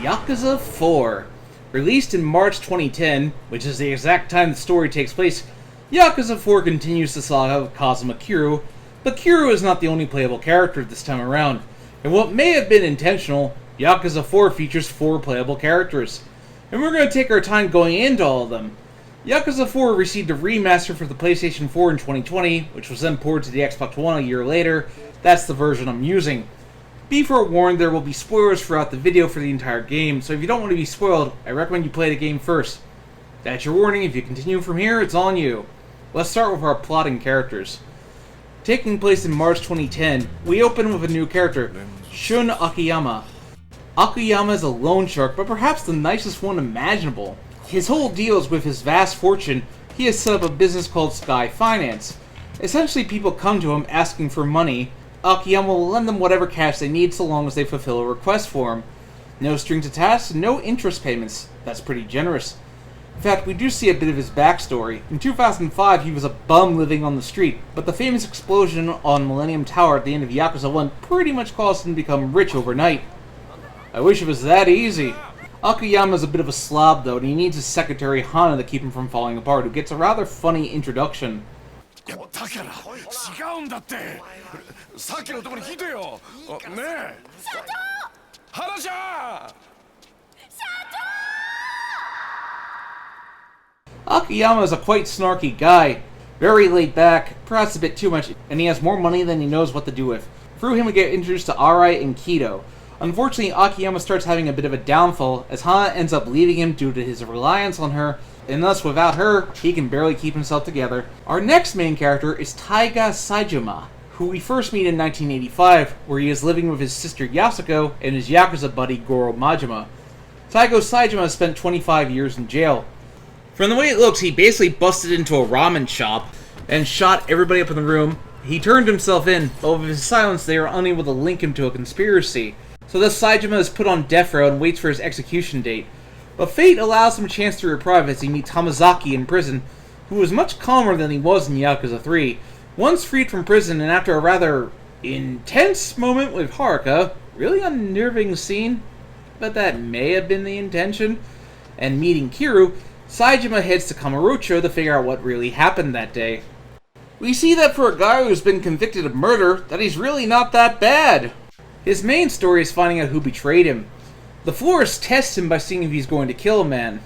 Yakuza 4. Released in March 2010, which is the exact time the story takes place, Yakuza 4 continues the saga of Kazuma Kiryu, but Kiryu is not the only playable character this time around. And what may have been intentional, Yakuza 4 features 4 playable characters. And we're going to take our time going into all of them. Yakuza 4 received a remaster for the PlayStation 4 in 2020, which was then ported to the Xbox One a year later. That's the version I'm using. Be forewarned, there will be spoilers throughout the video for the entire game, so if you don't want to be spoiled, I recommend you play the game first. That's your warning. If you continue from here, it's on you. Let's start with our plotting characters. Taking place in March 2010, we open with a new character, Shun Akiyama. Akiyama is a loan shark, but perhaps the nicest one imaginable. His whole deal is with his vast fortune. He has set up a business called Sky Finance. Essentially, people come to him asking for money. Akiyama will lend them whatever cash they need so long as they fulfill a request for him. No strings attached, no interest payments. That's pretty generous. In fact, we do see a bit of his backstory. In 2005, he was a bum living on the street, but the famous explosion on Millennium Tower at the end of Yakuza 1 pretty much caused him to become rich overnight. I wish it was that easy. Akiyama is a bit of a slob though, and he needs his secretary Hana to keep him from falling apart, who gets a rather funny introduction. Akiyama is a quite snarky guy, very laid back, perhaps a bit too much, and he has more money than he knows what to do with. Through him we get introduced to Arai and Kido. Unfortunately, Akiyama starts having a bit of a downfall, as Hana ends up leaving him due to his reliance on her, and thus without her, he can barely keep himself together. Our next main character is Taiga Saejima, who we first meet in 1985, where he is living with his sister Yasuko and his Yakuza buddy Goro Majima. Taiga Saejima spent 25 years in jail. From the way it looks, he basically busted into a ramen shop and shot everybody up in the room. He turned himself in, but with his silence they were unable to link him to a conspiracy. So thus Saejima is put on death row and waits for his execution date. But fate allows him a chance to reprieve as he meets Hamazaki in prison, who is much calmer than he was in Yakuza 3. Once freed from prison and after a rather intense moment with Haruka, really unnerving scene, but that may have been the intention, and meeting Kiryu, Saejima heads to Kamurocho to figure out what really happened that day. We see that for a guy who's been convicted of murder, that he's really not that bad. His main story is finding out who betrayed him. The florist tests him by seeing if he's going to kill a man.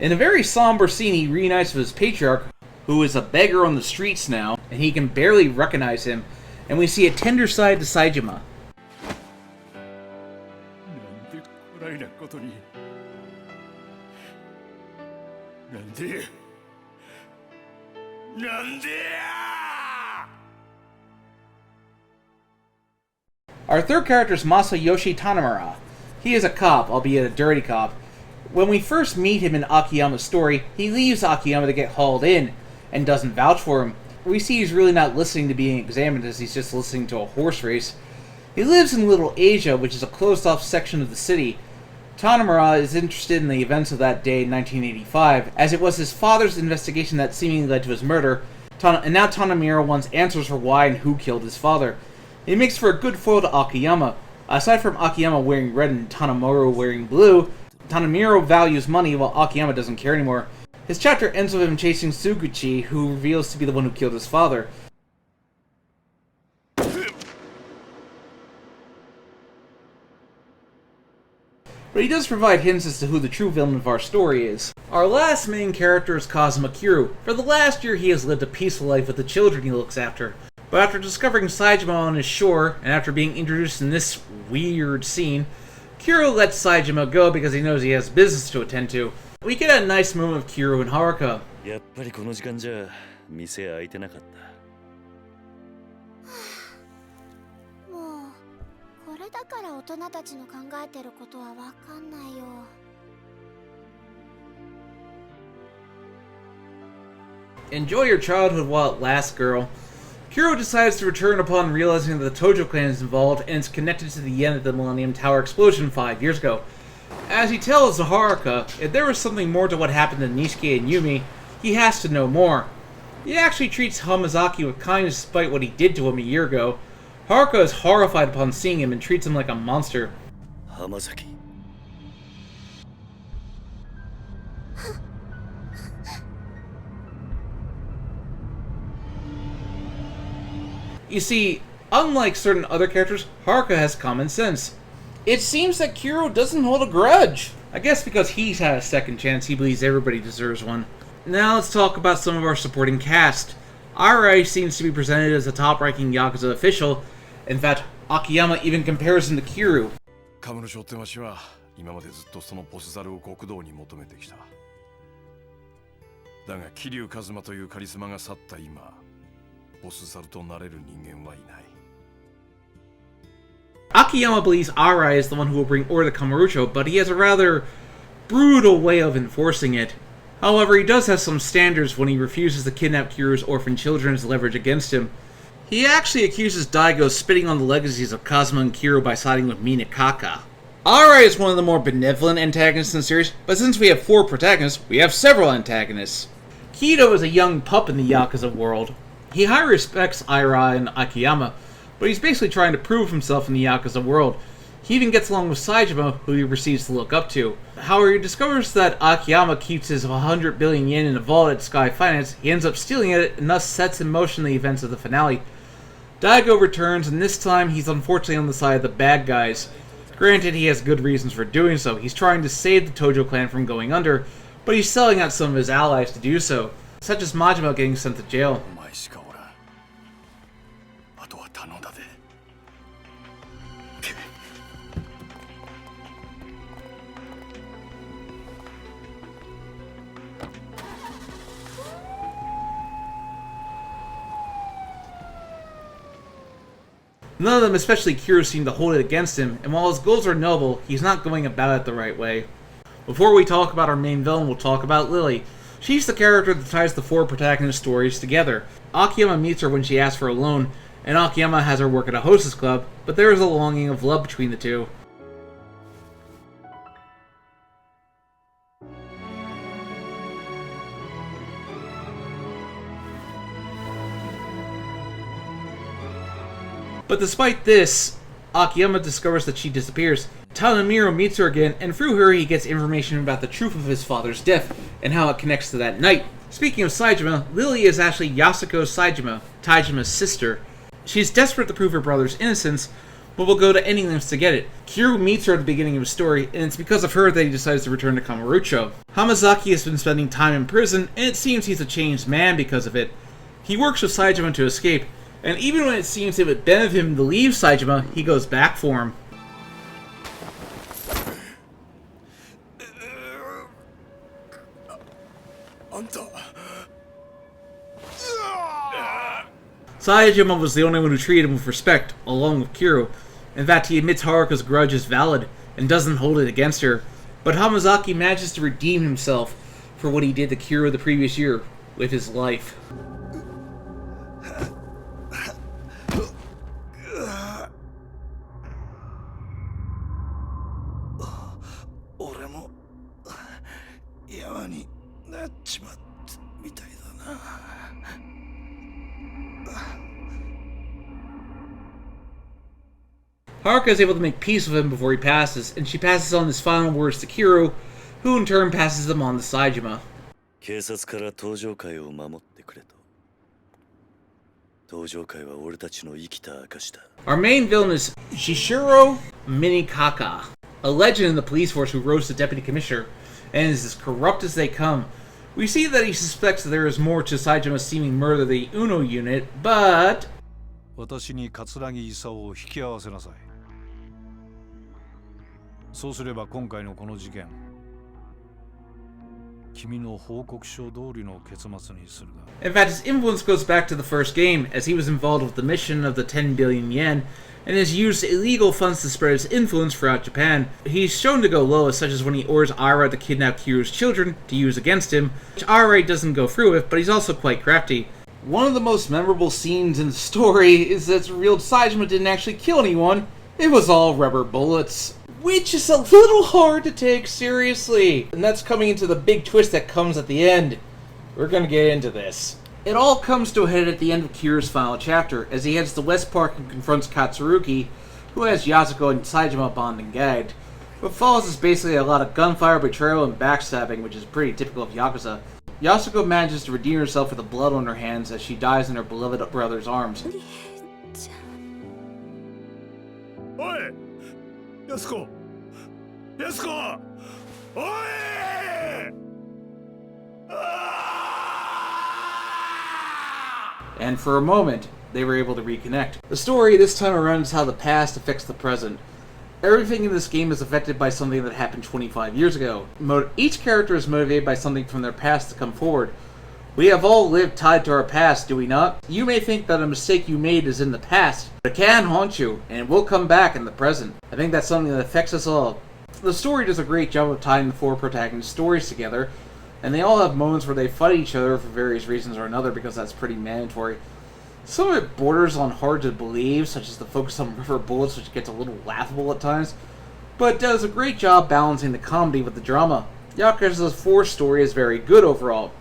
In a very somber scene, he reunites with his patriarch, who is a beggar on the streets now, and he can barely recognize him, and we see a tender side to Saejima. Our third character is Masayoshi Tanamura. He is a cop, albeit a dirty cop. When we first meet him in Akiyama's story, he leaves Akiyama to get hauled in, and doesn't vouch for him. We see he's really not listening to being examined, as he's just listening to a horse race. He lives in Little Asia, which is a closed-off section of the city. Tanamura is interested in the events of that day in 1985, as it was his father's investigation that seemingly led to his murder, and now Tanamura wants answers for why and who killed his father. It makes for a good foil to Akiyama. Aside from Akiyama wearing red and Tanamura wearing blue, Tanamura values money while Akiyama doesn't care anymore. His chapter ends with him chasing Suguchi, who reveals to be the one who killed his father. But he does provide hints as to who the true villain of our story is. Our last main character is Kazuma Kiryu. For the last year, he has lived a peaceful life with the children he looks after. But after discovering Saejima on his shore, and after being introduced in this weird scene, Kiryu lets Saejima go because he knows he has business to attend to. We get a nice moment of Kiryu and Haruka. やっぱりこの時間じゃ店開いてなかった。もうこれだから大人たちの考えてることはわかんないよ。Enjoy your childhood while it lasts, girl. Kiryu decides to return upon realizing that the Tojo clan is involved and is connected to the end of the Millennium Tower explosion 5 years ago. As he tells Haruka, if there was something more to what happened to Nishiki and Yumi, he has to know more. He actually treats Hamazaki with kindness despite what he did to him a year ago. Haruka is horrified upon seeing him and treats him like a monster. Hamazaki. You see, unlike certain other characters, Haruka has common sense. It seems that Kiryu doesn't hold a grudge. I guess because he's had a second chance, he believes everybody deserves one. Now let's talk about some of our supporting cast. Arai seems to be presented as a top-ranking Yakuza official. In fact, Akiyama even compares him to Kiryu. カムロ商店橋は今までずっとそのボス猿を極道に求めてきた。だが桐生一馬というカリスマが去った今、ボス猿となれる人間はいない。Akiyama believes Arai is the one who will bring order to Kamurocho, but he has a rather brutal way of enforcing it. However, he does have some standards when he refuses to kidnap Kiryu's orphan children as leverage against him. He actually accuses Daigo of spitting on the legacies of Kazuma and Kiryu by siding with Minakaka. Arai is one of the more benevolent antagonists in the series, but since we have 4 protagonists, we have several antagonists. Kido is a young pup in the Yakuza world. He highly respects Arai and Akiyama, but he's basically trying to prove himself in the Yakuza world. He even gets along with Saejima, who he proceeds to look up to. However, he discovers that Akiyama keeps his 100 billion yen in a vault at Sky Finance. He ends up stealing it, and thus sets in motion the events of the finale. Daigo returns, and this time he's unfortunately on the side of the bad guys. Granted, he has good reasons for doing so. He's trying to save the Tojo clan from going under, but he's selling out some of his allies to do so, such as Majima getting sent to jail. None of them, especially Kiryu, seem to hold it against him, and while his goals are noble, he's not going about it the right way. Before we talk about our main villain, we'll talk about Lily. She's the character that ties the 4 protagonist stories together. Akiyama meets her when she asks for a loan, and Akiyama has her work at a hostess club, but there is a longing of love between the two. But despite this, Akiyama discovers that she disappears. Tanemiro meets her again, and through her he gets information about the truth of his father's death, and how it connects to that night. Speaking of Saejima, Lily is actually Yasuko Saejima, Taijima's sister. She's desperate to prove her brother's innocence, but will go to any lengths to get it. Kiryu meets her at the beginning of his story, and it's because of her that he decides to return to Kamurocho. Hamazaki has been spending time in prison, and it seems he's a changed man because of it. He works with Saejima to escape, and even when it seems it would benefit him to leave Saejima, he goes back for him. Saejima was the only one who treated him with respect, along with Kiryu. In fact, he admits Haruka's grudge is valid, and doesn't hold it against her. But Hamazaki manages to redeem himself for what he did to Kiryu the previous year, with his life. Haruka is able to make peace with him before he passes, and she passes on his final words to Kiryu, who in turn passes them on to Saejima. 警察から登場会を守ってくれと。登場会は俺たちの生きた証だ。Our main villain is Shishiro Minakaka, a legend in the police force who rose to deputy commissioner, and is as corrupt as they come. We see that he suspects that there is more to Saijima's seeming murder of the Uno unit, but... 私に桂木勲を引き合わせなさい。そうすれば今回のこの事件、君の報告書通りの結末にするが。In fact, his influence goes back to the first game, as he was involved with the mission of the 10 billion yen, and has used illegal funds to spread his influence throughout Japan. He's shown to go low, such as when he orders Ira to kidnap Kiryu's children to use against him, which Ira doesn't go through with, but he's also quite crafty. One of the most memorable scenes in the story is that it's revealed Saejima didn't actually kill anyone, it was all rubber bullets. Which is a little hard to take seriously. And that's coming into the big twist that comes at the end. We're gonna get into this. It all comes to a head at the end of Kiryu's final chapter, as he heads to West Park and confronts Katsuruki, who has Yasuko and Saejima bound and gagged. What follows is basically a lot of gunfire, betrayal, and backstabbing, which is pretty typical of Yakuza. Yasuko manages to redeem herself with the blood on her hands as she dies in her beloved brother's arms. おい安子安子おい And for a moment, they were able to reconnect. The story this time around is how the past affects the present. Everything in this game is affected by something that happened 25 years ago. Each character is motivated by something from their past to come forward. We have all lived tied to our past, do we not? You may think that a mistake you made is in the past, but it can haunt you, and it will come back in the present. I think that's something that affects us all. The story does a great job of tying the four protagonist stories together, and they all have moments where they fight each other for various reasons or another, because that's pretty mandatory. Some of it borders on hard to believe, such as the focus on rubber bullets, which gets a little laughable at times, but does a great job balancing the comedy with the drama. Yakuza's 4 story is very good overall.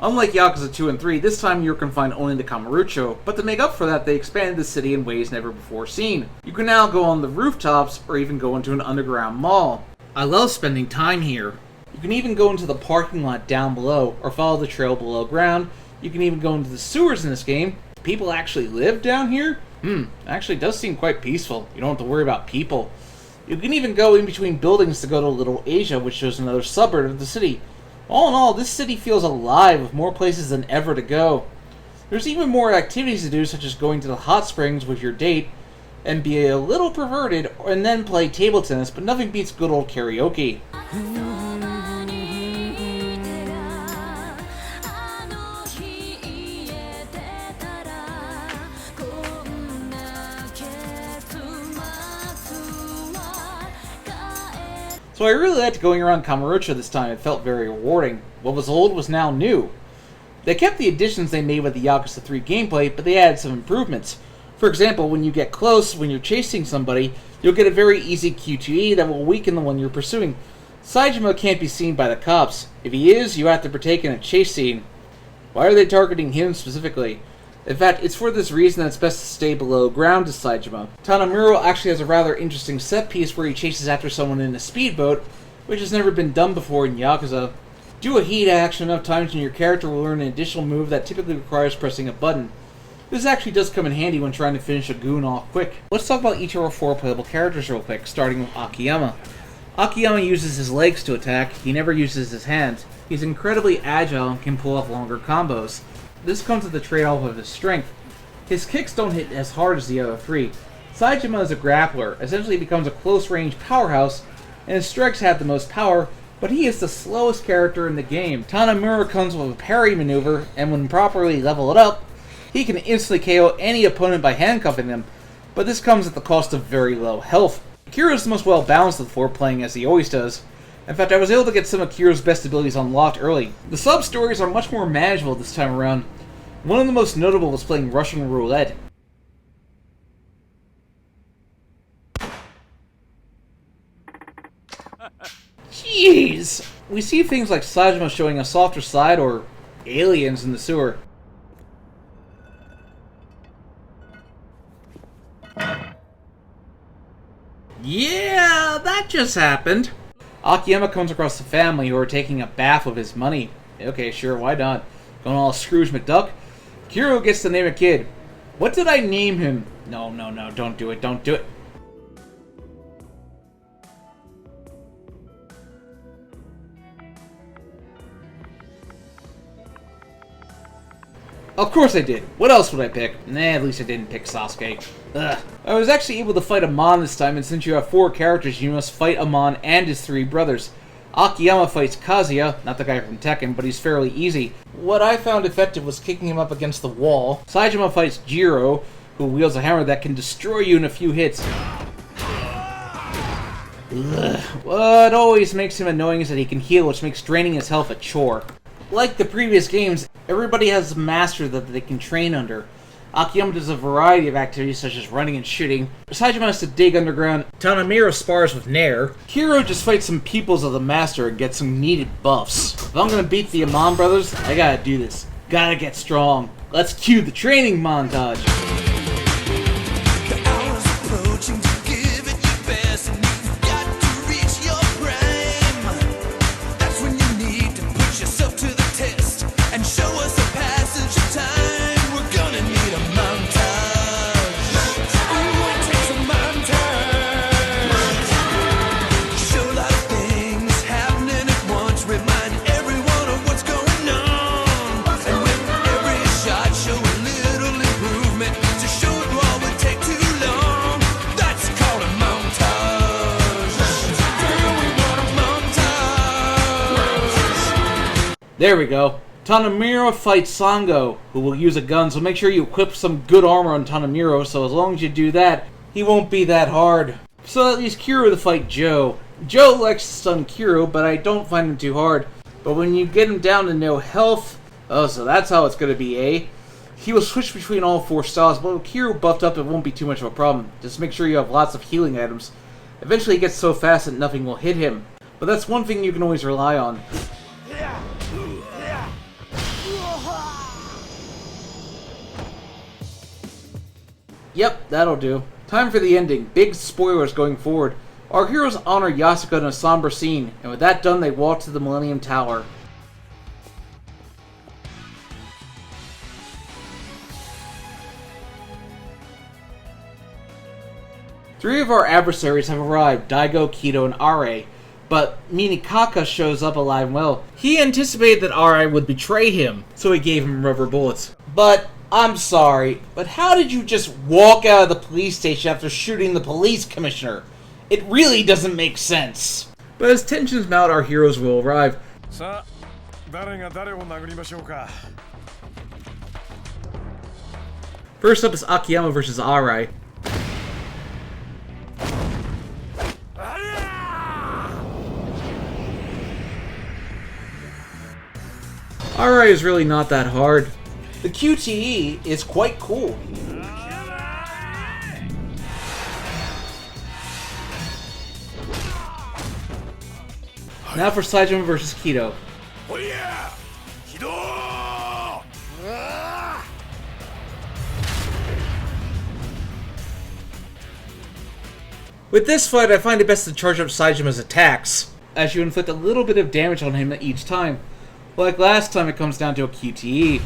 Unlike Yakuza 2 and 3, this time you're confined only to Kamurocho, but to make up for that, they expanded the city in ways never before seen. You can now go on the rooftops, or even go into an underground mall. I love spending time here. You can even go into the parking lot down below, or follow the trail below ground. You can even go into the sewers in this game. People actually live down here? Actually does seem quite peaceful. You don't have to worry about people. You can even go in between buildings to go to Little Asia, which shows another suburb of the city. All in all, this city feels alive with more places than ever to go. There's even more activities to do, such as going to the hot springs with your date, and be a little perverted, and then play table tennis, but nothing beats good old karaoke. So I really liked going around Kamurocho this time. It felt very rewarding. What was old was now new. They kept the additions they made with the Yakuza 3 gameplay, but they added some improvements. For example, when you get close, when you're chasing somebody, you'll get a very easy Q2E that will weaken the one you're pursuing. Saejima can't be seen by the cops. If he is, you have to partake in a chase scene. Why are they targeting him specifically? In fact, it's for this reason that it's best to stay below ground to Saejima. Tanamuro actually has a rather interesting set piece where he chases after someone in a speedboat, which has never been done before in Yakuza. Do a heat action enough times and your character will learn an additional move that typically requires pressing a button. This actually does come in handy when trying to finish a goon off quick. Let's talk about each of our 4 playable characters real quick, starting with Akiyama. Akiyama uses his legs to attack, he never uses his hands. He's incredibly agile and can pull off longer combos. This comes at the trade-off of his strength. His kicks don't hit as hard as the other 3. Saejima is a grappler, essentially becomes a close-range powerhouse, and his strikes have the most power, but he is the slowest character in the game. Tanamura comes with a parry maneuver, and when properly leveled up, he can instantly KO any opponent by handcuffing them, but this comes at the cost of very low health. Kira is the most well-balanced of the 4, playing as he always does. In fact, I was able to get some of Kira's best abilities unlocked early. The sub-stories are much more manageable this time around. One of the most notable was playing Russian Roulette. Jeez! We see things like Saejima showing a softer side, or aliens in the sewer. Yeah, that just happened! Akiyama comes across a family who are taking a bath with his money. Okay, sure, why not? Going all Scrooge McDuck. Kiro gets to name a kid. What did I name him? No, don't do it, don't do it. Of course I did. What else would I pick? Nah, at least I didn't pick Sasuke. Ugh. I was actually able to fight Amon this time, and since you have 4 characters, you must fight Amon and his 3 brothers. Akiyama fights Kazuya, not the guy from Tekken, but he's fairly easy. What I found effective was kicking him up against the wall. Saejima fights Jiro, who wields a hammer that can destroy you in a few hits. Ugh. What always makes him annoying is that he can heal, which makes draining his health a chore. Like the previous games, everybody has a master that they can train under. Akiyama does a variety of activities such as running and shooting. Saejima has to dig underground. Tanemiro spars with Nair. Hiro just fights some pupils of the master and gets some needed buffs. If I'm gonna beat the Amon brothers, I gotta do this. Gotta get strong. Let's cue the training montage. There we go. Tanemiro fights Sango, who will use a gun, so make sure you equip some good armor on Tanemiro, so as long as you do that, he won't be that hard. So that leaves Kiro to fight Joe. Joe likes to stun Kiro, but I don't find him too hard. But when you get him down to no health... Oh, so that's how it's going to be, eh? He will switch between all 4 styles, but with Kiro buffed up, it won't be too much of a problem. Just make sure you have lots of healing items. Eventually he gets so fast that nothing will hit him. But that's one thing you can always rely on. Yep, that'll do. Time for the ending. Big spoilers going forward. Our heroes honor Yasuko in a somber scene, and with that done, they walk to the Millennium Tower. Three of our adversaries have arrived, Daigo, Kido, and Are, but Minikaka shows up alive and well. He anticipated that Are would betray him, so he gave him rubber bullets. But I'm sorry, but how did you just walk out of the police station after shooting the police commissioner? It really doesn't make sense. But as tensions mount, our heroes will arrive. First up is Akiyama versus Arai. Arai is really not that hard. The QTE is quite cool. Now for Saejima versus Kido. With this fight, I find it best to charge up Saejima's attacks, as you inflict a little bit of damage on him each time. Like last time, it comes down to a QTE.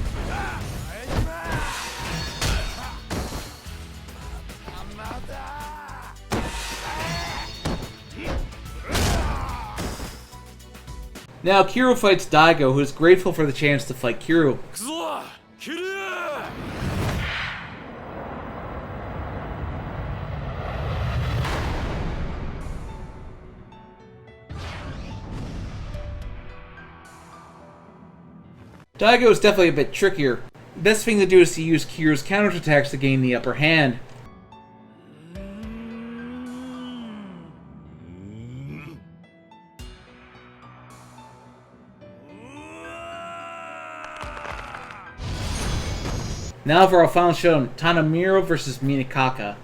Now, Kiro fights Daigo, who is grateful for the chance to fight Kiro. Daigo is definitely a bit trickier. The best thing to do is to use Kiro's counterattacks to gain the upper hand. Now for our final showdown, Tanemiro versus Minikaka.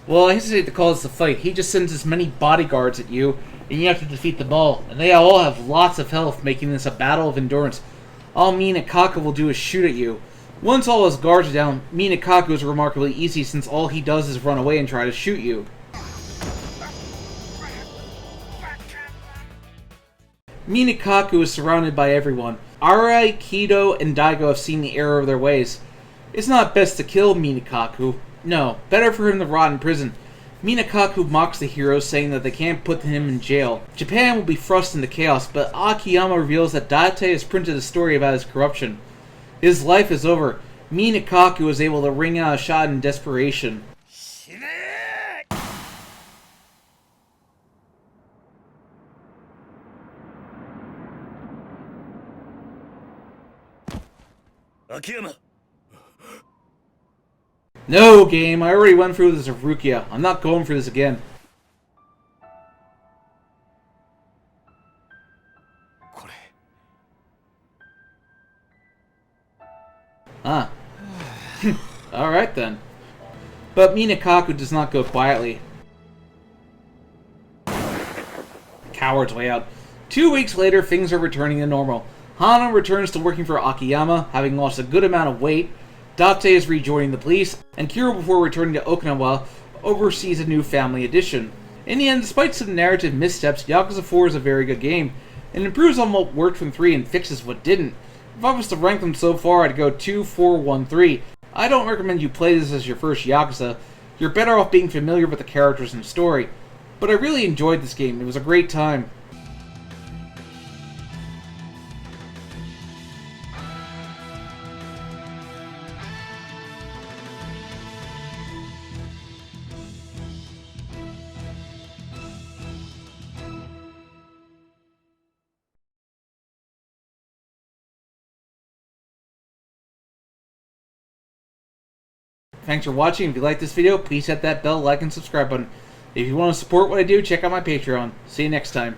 Well, I hesitate to call this a fight. He just sends as many bodyguards at you, and you have to defeat them all. And they all have lots of health, making this a battle of endurance. All Minikaka will do is shoot at you. Once all his guards are down, Minikaka is remarkably easy since all he does is run away and try to shoot you. Minakaku is surrounded by everyone. Arai, Kido, and Daigo have seen the error of their ways. It's not best to kill Minakaku. No, better for him to rot in prison. Minakaku mocks the heroes, saying that they can't put him in jail. Japan will be thrust into chaos, but Akiyama reveals that Date has printed a story about his corruption. His life is over. Minakaku is able to ring out a shot in desperation. Akiyama! No, game, I already went through this with Rukia. I'm not going for this again. これ Huh. Alright then. But Minakaku does not go quietly. Coward's way out. 2 weeks later, things are returning to normal. Hana returns to working for Akiyama, having lost a good amount of weight. Date is rejoining the police, and Kiro, before returning to Okinawa, oversees a new family addition. In the end, despite some narrative missteps, Yakuza 4 is a very good game, and improves on what worked from 3 and fixes what didn't. If I was to rank them so far, I'd go 2, 4, 1, 3. I don't recommend you play this as your first Yakuza. You're better off being familiar with the characters and story. But I really enjoyed this game. It was a great time. Thanks for watching. If you like this video, please hit that bell, like, and subscribe button. If you want to support what I do, check out my Patreon. See you next time.